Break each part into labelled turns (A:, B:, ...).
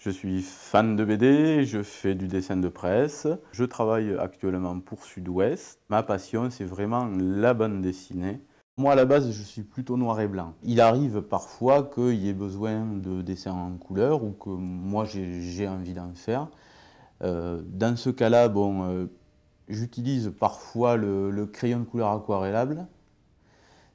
A: Je suis fan de BD, je fais du dessin de presse. Je travaille actuellement pour Sud-Ouest. Ma passion, c'est vraiment la bande dessinée. Moi, à la base, je suis plutôt noir et blanc. Il arrive parfois qu'il y ait besoin de dessins en couleur ou que moi, j'ai envie d'en faire. Dans ce cas-là, j'utilise parfois le crayon de couleur aquarellable.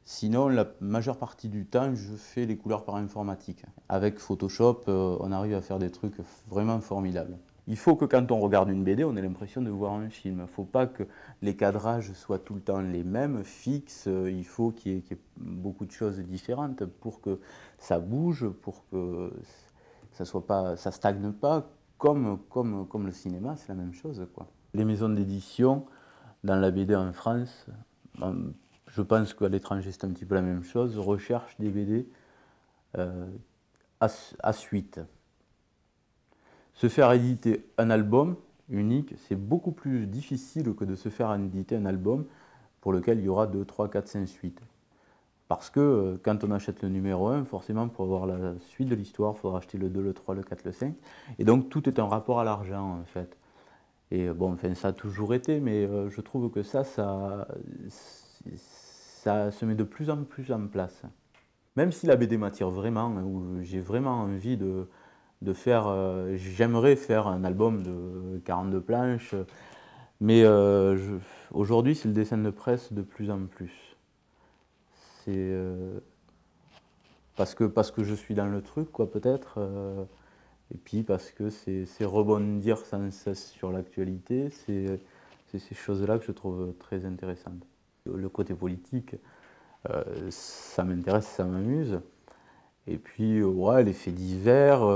A: Sinon, la majeure partie du temps, je fais les couleurs par informatique. Avec Photoshop, on arrive à faire des trucs vraiment formidables. Il faut que quand on regarde une BD, on ait l'impression de voir un film. Il ne faut pas que les cadrages soient tout le temps les mêmes, fixes. Il faut qu'il y ait beaucoup de choses différentes pour que ça bouge, pour que ça stagne pas. Comme le cinéma, c'est la même chose, quoi. Les maisons d'édition, dans la BD en France, je pense qu'à l'étranger c'est un petit peu la même chose, recherchent des BD à suite. Se faire éditer un album unique, c'est beaucoup plus difficile que de se faire éditer un album pour lequel il y aura 2, 3, 4, 5 suites. Parce que quand on achète le numéro 1, forcément pour avoir la suite de l'histoire, il faudra acheter le 2, le 3, le 4, le 5. Et donc tout est un rapport à l'argent en fait. Et bon, enfin, ça a toujours été, mais je trouve que ça se met de plus en plus en place. Même si la BD m'attire vraiment, où j'ai vraiment envie de faire, j'aimerais faire un album de 42 planches, mais aujourd'hui c'est le dessin de presse de plus en plus. C'est parce que je suis dans le truc, quoi, peut-être, et puis parce que c'est rebondir sans cesse sur l'actualité, c'est ces choses-là que je trouve très intéressantes. Le côté politique, ça m'intéresse, ça m'amuse. Et puis, ouais, les faits divers,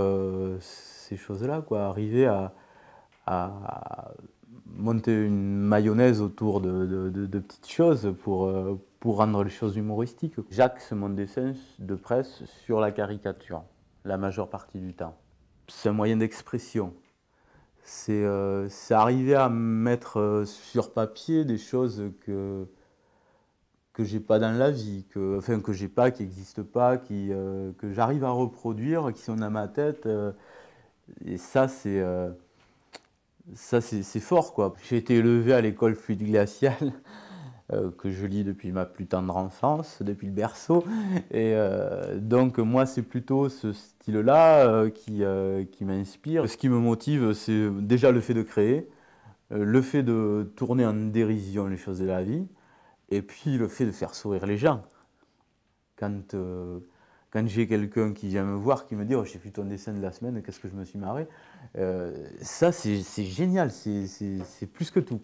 A: ces choses-là, quoi. Arriver à monter une mayonnaise autour de petites choses pour rendre les choses humoristiques. J'axe mon dessin de presse sur la caricature, la majeure partie du temps. C'est un moyen d'expression. C'est arriver à mettre sur papier des choses que j'ai pas dans la vie, que j'ai pas, qui n'existent pas, que j'arrive à reproduire, qui sont dans ma tête. Et c'est fort, quoi. J'ai été élevé à l'école Fluide Glacial, que je lis depuis ma plus tendre enfance, depuis le berceau. Et donc moi, c'est plutôt ce style-là qui m'inspire. Ce qui me motive, c'est déjà le fait de créer, le fait de tourner en dérision les choses de la vie, et puis le fait de faire sourire les gens. Quand, quand j'ai quelqu'un qui vient me voir, qui me dit « Oh, j'ai vu ton dessin de la semaine, qu'est-ce que je me suis marré ?» Ça, c'est génial, c'est plus que tout.